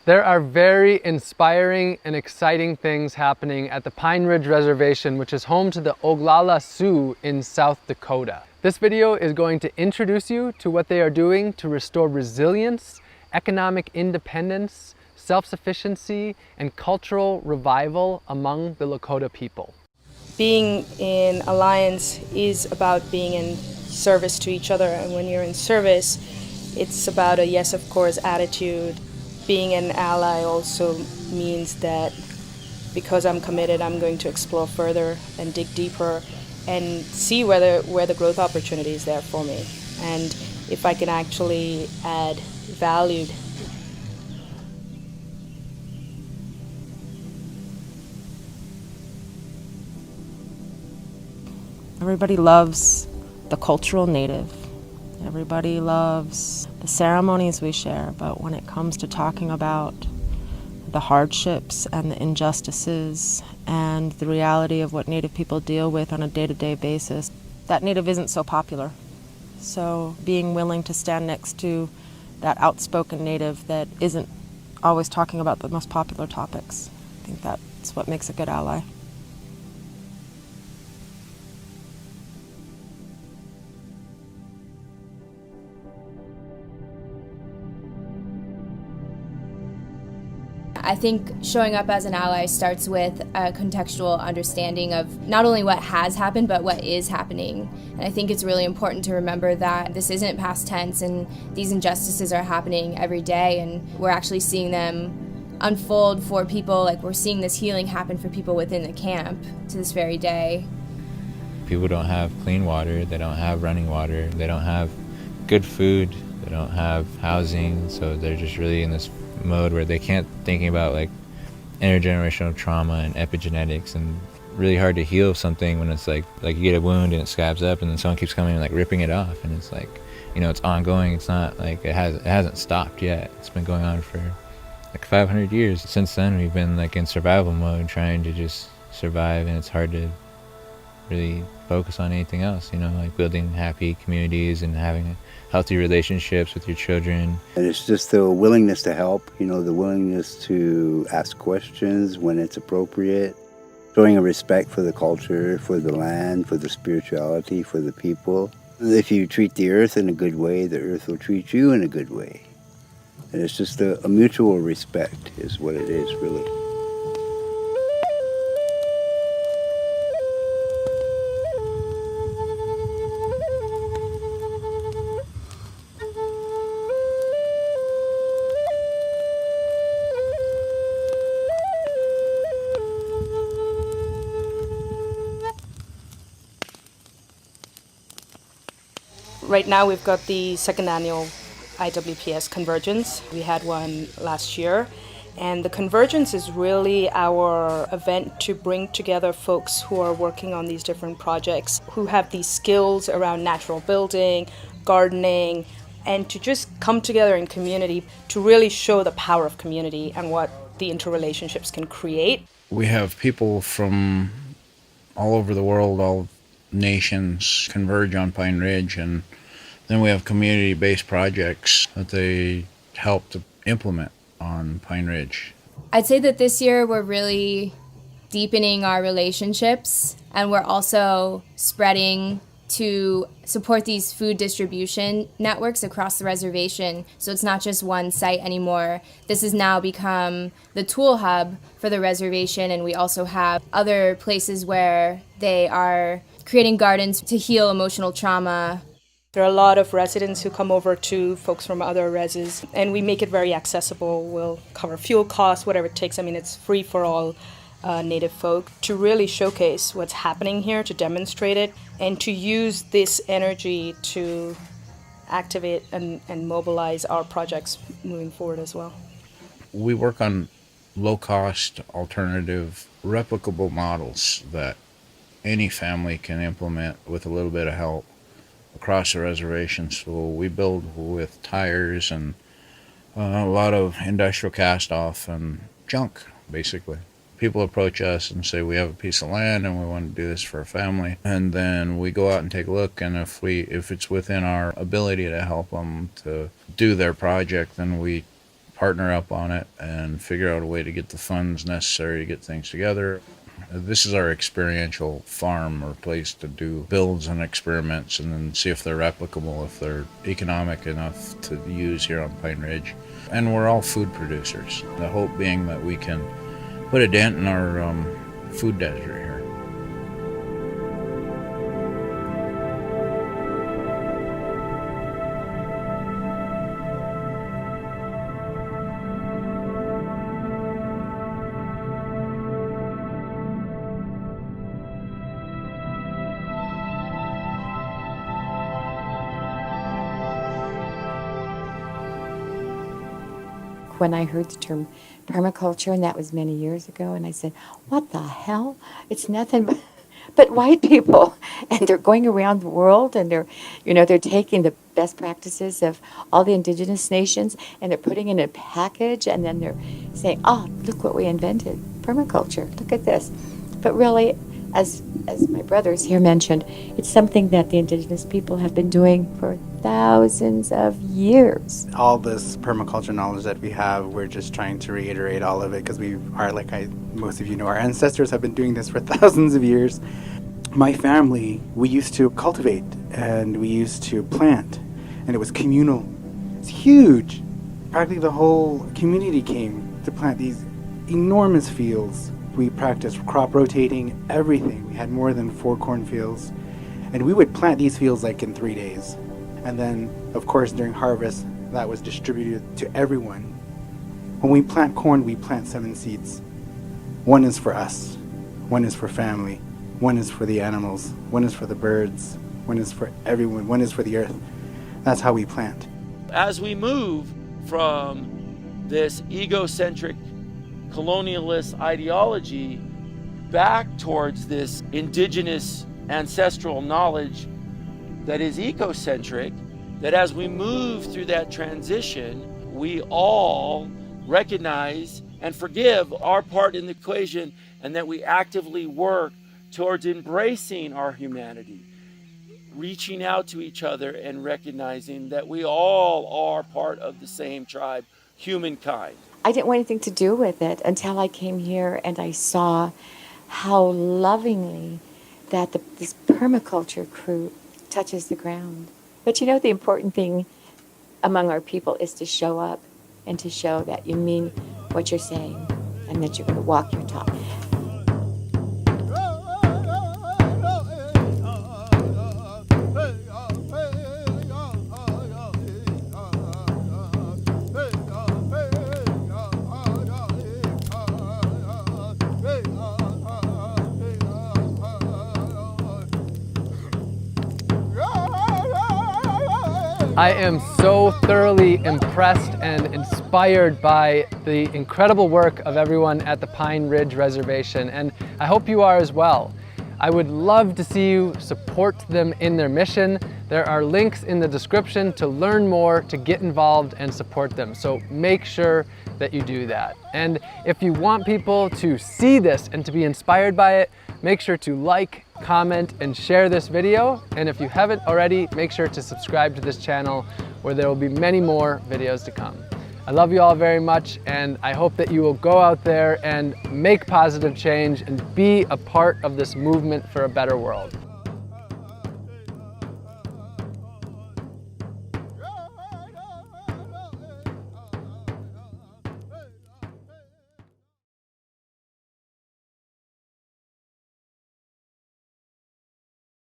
There are very inspiring and exciting things happening at the Pine Ridge Reservation, which is home to the Oglala Sioux in South Dakota. This video is going to introduce you to what they are doing to restore resilience, economic independence, self-sufficiency, and cultural revival among the Lakota people. Being in alliance is about being in service to each other, and when you're in service, it's about a yes, of course attitude. Being an ally also means that because I'm committed, I'm going to explore further and dig deeper and see where the growth opportunity is there for me, and if I can actually add value. Everybody loves the cultural native. Everybody loves the ceremonies we share, but when it comes to talking about the hardships and the injustices and the reality of what Native people deal with on a day-to-day basis, that Native isn't so popular. So being willing to stand next to that outspoken Native that isn't always talking about the most popular topics, I think that's what makes a good ally. I think showing up as an ally starts with a contextual understanding of not only what has happened, but what is happening. And I think it's really important to remember that this isn't past tense and these injustices are happening every day, and we're actually seeing them unfold for people. Like, we're seeing this healing happen for people within the camp to this very day. People don't have clean water, they don't have running water, they don't have good food, they don't have housing, so they're just really in this mode where they can't thinking about like intergenerational trauma and epigenetics, and really hard to heal something when it's like you get a wound and it scabs up and then someone keeps coming and like ripping it off, and it's like, you know, it's ongoing. It's not like it hasn't stopped yet. It's been going on for like 500 years. Since then we've been like in survival mode, trying to just survive, and it's hard to really focus on anything else, you know, like building happy communities and having healthy relationships with your children. And it's just the willingness to help, you know, the willingness to ask questions when it's appropriate, showing a respect for the culture, for the land, for the spirituality, for the people. If you treat the earth in a good way, the earth will treat you in a good way. And it's just a mutual respect is what it is, really. Right now we've got the second annual IWPS Convergence. We had one last year, and the Convergence is really our event to bring together folks who are working on these different projects, who have these skills around natural building, gardening, and to just come together in community to really show the power of community and what the interrelationships can create. We have people from all over the world, all nations converge on Pine Ridge, and then we have community-based projects that they help to implement on Pine Ridge. I'd say that this year we're really deepening our relationships, and we're also spreading to support these food distribution networks across the reservation. So it's not just one site anymore. This has now become the tool hub for the reservation, and we also have other places where they are creating gardens to heal emotional trauma. There are a lot of residents who come over to folks from other reses, and we make it very accessible. We'll cover fuel costs, whatever it takes. I mean, it's free for all Native folk to really showcase what's happening here, to demonstrate it, and to use this energy to activate and mobilize our projects moving forward as well. We work on low-cost, alternative, replicable models that any family can implement with a little bit of help across the reservation. So we build with tires and a lot of industrial cast-off and junk, basically. People approach us and say, we have a piece of land and we want to do this for a family. And then we go out and take a look, and if it's within our ability to help them to do their project, then we partner up on it and figure out a way to get the funds necessary to get things together. This is our experiential farm or place to do builds and experiments and then see if they're replicable, if they're economic enough to use here on Pine Ridge. And we're all food producers, the hope being that we can put a dent in our food desert here. When I heard the term permaculture, and that was many years ago, and I said, what the hell? It's nothing but white people. And they're going around the world and they're taking the best practices of all the indigenous nations and they're putting in a package and then they're saying, oh, look what we invented, permaculture, look at this. But really, as my brothers here mentioned, it's something that the indigenous people have been doing for thousands of years. All this permaculture knowledge that we have, we're just trying to reiterate all of it because we are, most of you know, our ancestors have been doing this for thousands of years. My family, we used to cultivate and we used to plant, and it was communal. It's huge. Practically the whole community came to plant these enormous fields. We practiced crop rotating, everything. We had more than 4 cornfields, and we would plant these fields like in 3 days. And then, of course, during harvest, that was distributed to everyone. When we plant corn, we plant 7 seeds. 1 is for us, 1 is for family, 1 is for the animals, 1 is for the birds, 1 is for everyone, 1 is for the earth. That's how we plant. As we move from this egocentric colonialist ideology back towards this indigenous ancestral knowledge that is ecocentric, that as we move through that transition, we all recognize and forgive our part in the equation, and that we actively work towards embracing our humanity, reaching out to each other and recognizing that we all are part of the same tribe, humankind. I didn't want anything to do with it until I came here and I saw how lovingly that this permaculture crew touches the ground. But you know, the important thing among our people is to show up and to show that you mean what you're saying and that you're going to walk your talk. I am so thoroughly impressed and inspired by the incredible work of everyone at the Pine Ridge Reservation, and I hope you are as well. I would love to see you support them in their mission. There are links in the description to learn more, to get involved and support them. So make sure that you do that. And if you want people to see this and to be inspired by it, make sure to like, comment, and share this video. And if you haven't already, make sure to subscribe to this channel where there will be many more videos to come. I love you all very much, and I hope that you will go out there and make positive change and be a part of this movement for a better world.